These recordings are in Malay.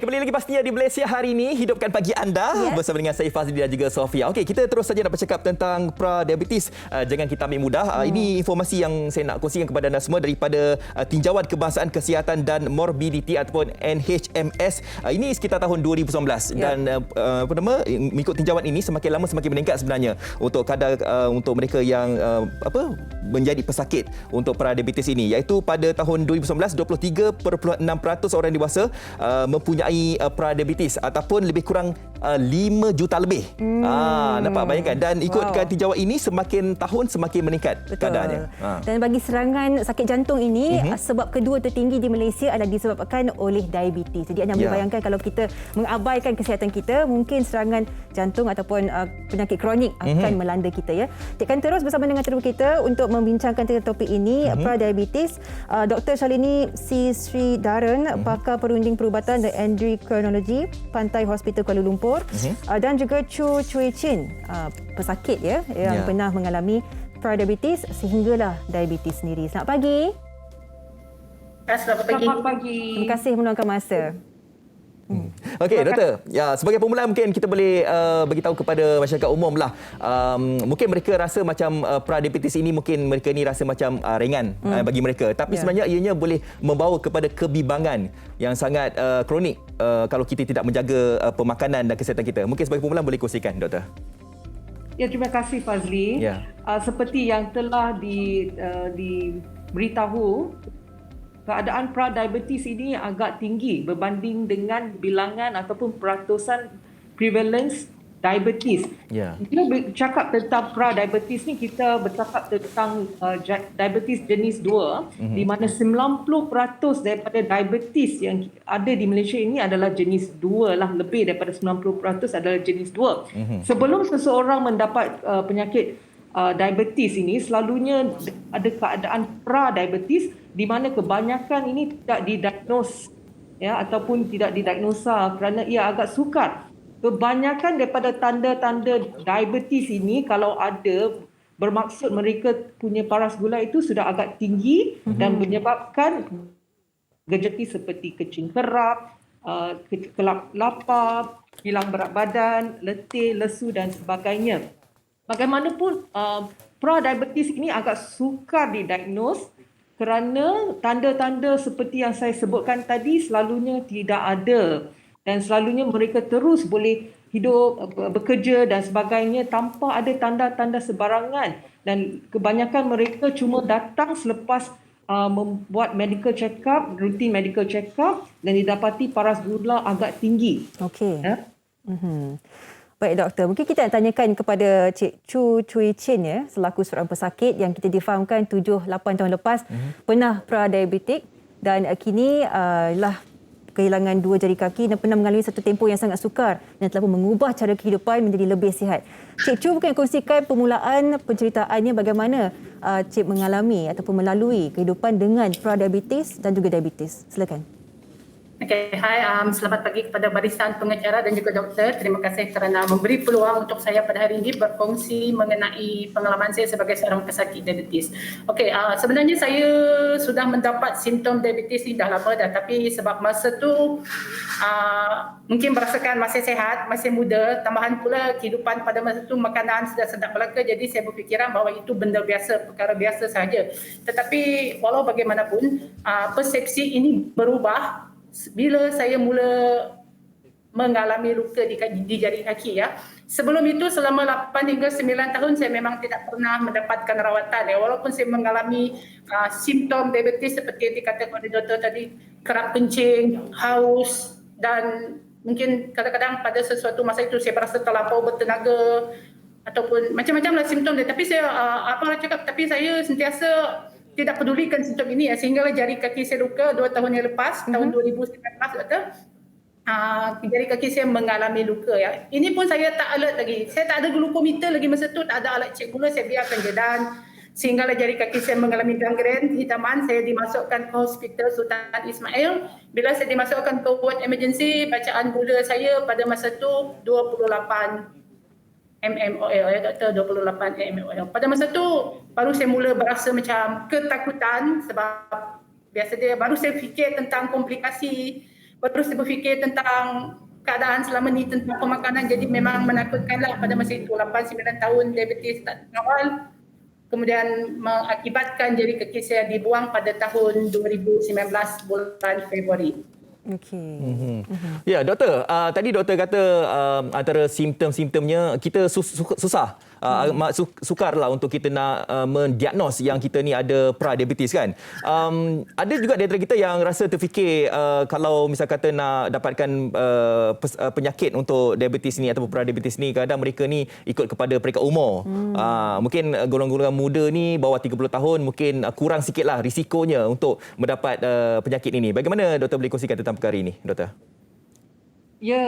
Kembali lagi pastinya di Malaysia hari ini, hidupkan pagi anda bersama dengan saya Fazli dan juga Sofia. Okey, kita terus saja nak bercakap tentang pra-diabetes. Jangan kita ambil mudah. Ini informasi yang saya nak kongsikan kepada anda semua daripada Tinjauan Kebangsaan Kesihatan dan Morbiditi ataupun NHMS. Ini sekitar tahun 2019 dan mengikut tinjauan ini semakin lama semakin meningkat sebenarnya untuk kadar untuk mereka yang menjadi pesakit untuk pra-diabetes ini, iaitu pada tahun 2019 23.6% orang dewasa mempunyai pra-diabetes ataupun lebih kurang 5 juta lebih. Nampak bayangkan, dan ikutkan tinjauan ini semakin tahun semakin meningkat kadarnya. Dan bagi serangan sakit jantung ini, sebab kedua tertinggi di Malaysia adalah disebabkan oleh diabetes. Jadi anda boleh bayangkan kalau kita mengabaikan kesihatan kita, mungkin serangan jantung ataupun penyakit kronik akan melanda kita ya. Kita akan terus bersama dengan tetamu kita untuk membincangkan tentang topik ini, pra-diabetes. Dr. Shalini C. Sri Dharan, pakar perunding perubatan dan endokrinologi Pantai Hospital Kuala Lumpur, dan juga Chu Chui Chin, pesakit ya yang pernah mengalami pra-diabetes sehinggalah diabetes sendiri. Selamat pagi. Selamat pagi. Terima kasih meluangkan masa. Okey, doktor. Ya, sebagai permulaan mungkin kita boleh beritahu kepada masyarakat umum lah. Mungkin mereka rasa macam pra-diabetes ini mungkin mereka ni rasa macam ringan bagi mereka. Tapi sebenarnya ianya boleh membawa kepada kebimbangan yang sangat kronik kalau kita tidak menjaga pemakanan dan kesihatan kita. Mungkin sebagai permulaan boleh kongsikan, doktor. Ya, terima kasih Fazli. Seperti yang telah diberitahu, keadaan pra-diabetes ini agak tinggi berbanding dengan bilangan ataupun peratusan prevalence diabetes. Bila bercakap tentang pra-diabetes ni, kita bercakap tentang diabetes jenis 2, di mana 90% daripada diabetes yang ada di Malaysia ini adalah jenis 2 lah, lebih daripada 90% adalah jenis 2. Sebelum seseorang mendapat penyakit diabetes ini, selalunya ada keadaan pra-diabetes di mana kebanyakan ini tidak didiagnos ataupun tidak didiagnosa kerana ia agak sukar. Kebanyakan daripada tanda-tanda diabetes ini kalau ada, bermaksud mereka punya paras gula itu sudah agak tinggi dan menyebabkan gejala seperti kecing kerap, kelap lapar, hilang berat badan, letih, lesu dan sebagainya. Bagaimanapun, pra-diabetes ini agak sukar didiagnos kerana tanda-tanda seperti yang saya sebutkan tadi selalunya tidak ada, dan selalunya mereka terus boleh hidup, bekerja dan sebagainya tanpa ada tanda-tanda sebarangan, dan kebanyakan mereka cuma datang selepas membuat medical check-up, rutin medical check-up, dan didapati paras gula agak tinggi. Okey. Baik doktor, mungkin kita nak tanyakan kepada Cik Chu Chui Chin ya, selaku seorang pesakit yang kita difahamkan 7-8 tahun lepas pernah pra-diabetik dan kini lah kehilangan 2 jari kaki dan pernah mengalami satu tempoh yang sangat sukar dan telah pun mengubah cara kehidupan menjadi lebih sihat. Cik Chu mungkin kongsikan permulaan penceritaannya bagaimana Cik mengalami ataupun melalui kehidupan dengan pra-diabetes dan juga diabetes. Silakan. Okey, hai, selamat pagi kepada barisan pengacara dan juga doktor. Terima kasih kerana memberi peluang untuk saya pada hari ini berkongsi mengenai pengalaman saya sebagai seorang pesakit diabetes. Okey, sebenarnya saya sudah mendapat simptom diabetes ini dah lama dah, tapi sebab masa tu mungkin merasakan masih sehat, masih muda, tambahan pula kehidupan pada masa tu makanan sudah sedap belaka, jadi saya berfikiran bahawa itu benda biasa, perkara biasa sahaja. Tetapi walau bagaimanapun, persepsi ini berubah bila saya mula mengalami luka di jari kaki ya. Sebelum itu selama 8 hingga 9 tahun saya memang tidak pernah mendapatkan rawatan ya. Walaupun saya mengalami simptom diabetes seperti yang dikatakan oleh doktor tadi, kerap kencing, haus, dan mungkin kadang-kadang pada sesuatu masa itu saya berasa terlampau bertenaga ataupun macam-macam lah simptom dia. Tapi saya tapi saya sentiasa tidak pedulikan simptom ini ya, sehinggalah jari kaki saya luka 2 tahun yang lepas, tahun 2019 kata, jari kaki saya mengalami luka ya. Ini pun saya tak alert lagi. Saya tak ada glukometer lagi masa tu, tak ada alat cek gula, saya biarkan je, dan sehinggalah jari kaki saya mengalami gangren, hitaman, saya dimasukkan ke Hospital Sultan Ismail. Bila saya dimasukkan ke ward emergency, bacaan gula saya pada masa tu 28 mmol ya doktor, 28 mmol. Pada masa tu baru saya mula berasa macam ketakutan sebab biasa dia baru saya fikir tentang komplikasi baru saya berfikir tentang keadaan selama ni tentang pemakanan, jadi memang menakutkanlah pada masa itu 8-9 tahun diabetes tak awal, kemudian mengakibatkan jari kaki saya dibuang pada tahun 2019 bulan Februari. Okey. Ya, doktor. Tadi doktor kata antara simptom-simptomnya kita susah. Sukarlah untuk kita nak mendiagnos yang kita ni ada pradiabetes kan. Ada juga di antara kita yang rasa terfikir kalau misal kata nak dapatkan penyakit untuk diabetes ni ataupun pradiabetes ni, kadang mereka ni ikut kepada peringkat umur. Mungkin golongan-golongan muda ni bawah 30 tahun mungkin kurang sikitlah risikonya untuk mendapat penyakit ini. Bagaimana doktor boleh kongsikan tentang perkara ini, doktor? Ya,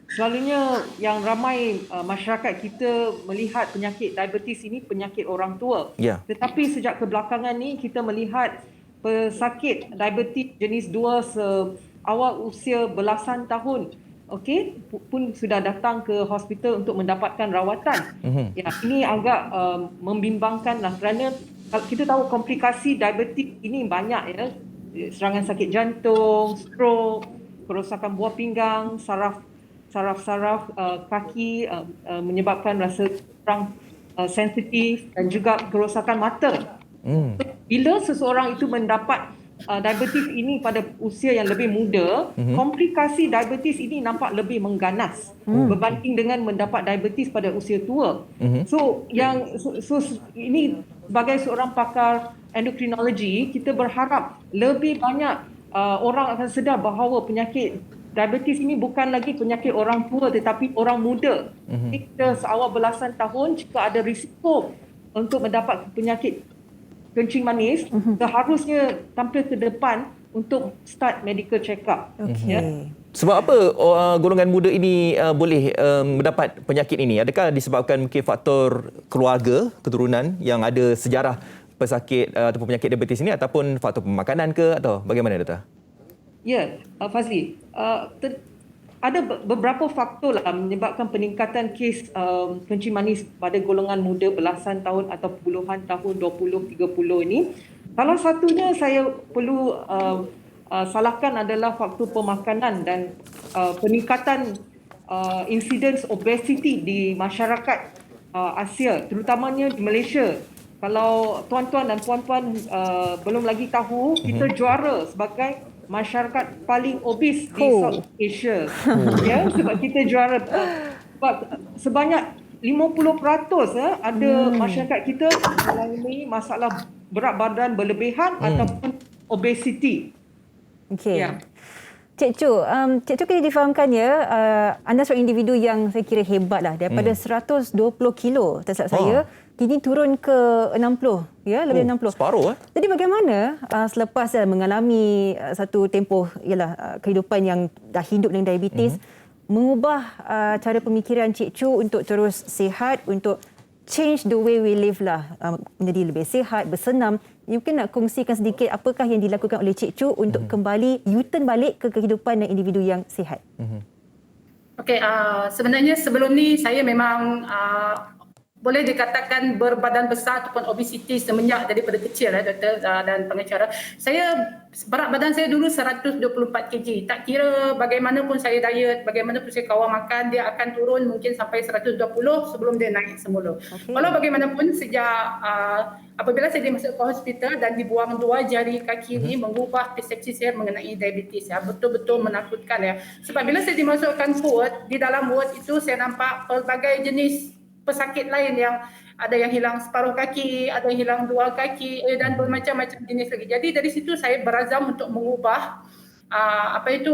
selalunya yang ramai masyarakat kita melihat penyakit diabetes ini penyakit orang tua. Ya. Tetapi sejak kebelakangan ni kita melihat pesakit diabetes jenis 2 seawal usia belasan tahun, okey, pun sudah datang ke hospital untuk mendapatkan rawatan. Ya, ini agak membimbangkanlah kerana kita tahu komplikasi diabetes ini banyak ya. Serangan sakit jantung, stroke, kerosakan buah pinggang, saraf kaki, menyebabkan rasa kurang sensitif dan juga kerosakan mata. Bila seseorang itu mendapat diabetes ini pada usia yang lebih muda, komplikasi diabetes ini nampak lebih mengganas berbanding dengan mendapat diabetes pada usia tua. So ini sebagai seorang pakar endokrinologi, kita berharap lebih banyak orang akan sedar bahawa penyakit diabetes ini bukan lagi penyakit orang tua tetapi orang muda. Kita seawal belasan tahun jika ada risiko untuk mendapat penyakit kencing manis, seharusnya tampil ke depan untuk start medical check-up. Ya. Sebab apa golongan muda ini boleh mendapat penyakit ini? Adakah disebabkan mungkin faktor keluarga, keturunan yang ada sejarah pesakit ataupun penyakit diabetes ini, ataupun faktor pemakanan ke, atau bagaimana, doktor? Ya, Fazli, ada beberapa faktor lah menyebabkan peningkatan kes kencing manis pada golongan muda belasan tahun atau puluhan tahun 20-30 ini. Salah satunya saya perlu salahkan adalah faktor pemakanan dan peningkatan insidence obesity di masyarakat Asia, terutamanya di Malaysia. Kalau tuan-tuan dan puan-puan belum lagi tahu, kita juara sebagai masyarakat paling obes di South Asia. Ya, sebab kita juara sebanyak 50% ada masyarakat kita mengalami masalah berat badan berlebihan ataupun obesity. Okey. Ya. Cik Chu, kena difahamkan ya, anda seorang individu yang saya kira hebat lah. Daripada 120 kilo, tak silap saya, kini turun ke 60, ya, lebih 60. Separuh. Jadi bagaimana selepas mengalami satu tempoh kehidupan yang dah hidup dengan diabetes, mengubah cara pemikiran Cik Chu untuk terus sihat, untuk change the way we live lah, menjadi lebih sihat, bersenam. Mungkin nak kongsikan sedikit apakah yang dilakukan oleh Cik Chu untuk kembali U-turn balik ke kehidupan dan individu yang sihat. Okey, sebenarnya sebelum ni saya memang boleh dikatakan berbadan besar ataupun obesiti semenjak daripada kecil doktor dan pengacara. Berat badan saya dulu 124 kg. Tak kira bagaimanapun saya diet, bagaimanapun saya kawal makan, dia akan turun mungkin sampai 120 sebelum dia naik semula. Walau bagaimanapun sejak apabila saya masuk ke hospital dan dibuang 2 jari kaki ini mengubah persepsi saya mengenai diabetes ya, betul-betul menakutkan ya. Sebab bila saya dimasukkan ward, di dalam ward itu saya nampak pelbagai jenis pesakit lain yang ada yang hilang separuh kaki, ada yang hilang 2 kaki dan bermacam-macam jenis lagi. Jadi dari situ saya berazam untuk mengubah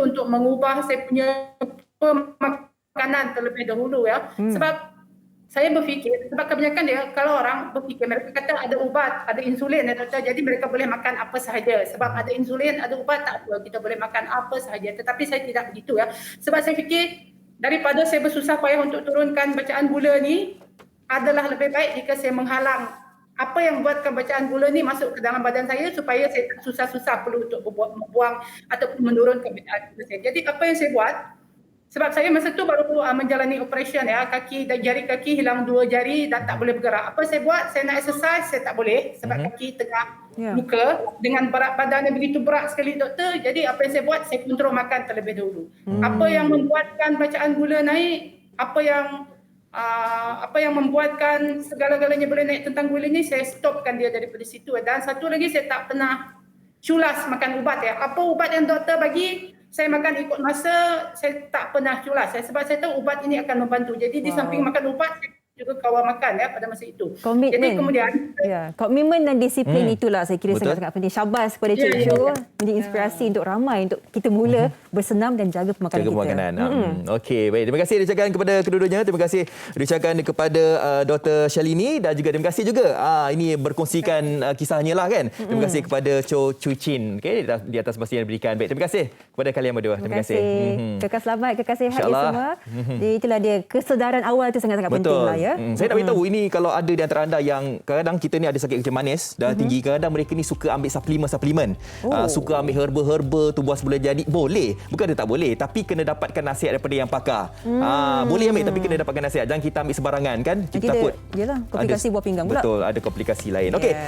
untuk mengubah saya punya pemakanan terlebih dahulu ya. Sebab saya berfikir, sebab kebanyakan dia kalau orang berfikir mereka kata ada ubat, ada insulin ya doktor, jadi mereka boleh makan apa sahaja. Sebab ada insulin, ada ubat, tak apa, kita boleh makan apa sahaja. Tetapi saya tidak begitu ya. Sebab saya fikir daripada saya bersusah payah untuk turunkan bacaan gula ni, adalah lebih baik jika saya menghalang apa yang buatkan bacaan gula ni masuk ke dalam badan saya supaya saya tak susah-susah perlu untuk membuang ataupun menurunkan bacaan gula saya. Jadi apa yang saya buat, sebab saya masa tu baru menjalani operation ya, jari kaki hilang 2 jari dan tak boleh bergerak. Apa saya buat? Saya nak exercise, saya tak boleh sebab kaki tengah luka dengan berat badan yang begitu berat sekali doktor. Jadi apa yang saya buat, saya kontrol makan terlebih dahulu. Apa yang membuatkan bacaan gula naik, apa yang membuatkan segala-galanya boleh naik tentang gula ni, saya stopkan dia daripada situ. Dan satu lagi, saya tak pernah culas makan ubat ya. Apa ubat yang doktor bagi, saya makan ikut masa, saya tak pernah culas. Sebab saya tahu ubat ini akan membantu. Jadi di samping makan ubat, saya juga kawal makan ya pada masa itu. Komitmen. Jadi kemudian komitmen dan disiplin itulah saya kira sangat-sangat penting. Syabas kepada Cik Syu, menjadi inspirasi untuk ramai untuk kita mula bersenam dan jaga pemakanan jaga kita. Pemakanan. Okey, baik. Terima kasih diucapkan kepada kedua-duanya. Terima kasih diucapkan kepada Dr. Shalini dan juga terima kasih juga ini berkongsikan kisahnya lah kan. Terima kasih kepada Cho Chui Chin di atas masa yang diberikan. Baik, terima kasih kepada kalian berdua. Terima kasih. Kekal selamat, kekal sihat ya semua. Jadi itulah dia, kesedaran awal itu sangat-sangat penting lah ya. Saya nak beritahu ini kalau ada di antara anda yang kadang-kadang kita ni ada sakit kencing manis dah tinggi, kadang-kadang mereka ni suka ambil suplemen. Suka ambil herba-herba tu buat sebelum jadi. Boleh. Bukan dia tak boleh, tapi kena dapatkan nasihat daripada yang pakar. Boleh ambil tapi kena dapatkan nasihat. Jangan kita ambil sebarangan kan. Kita takut. Yalah, komplikasi buah pinggang pula. Betul, ada komplikasi lain. Okey.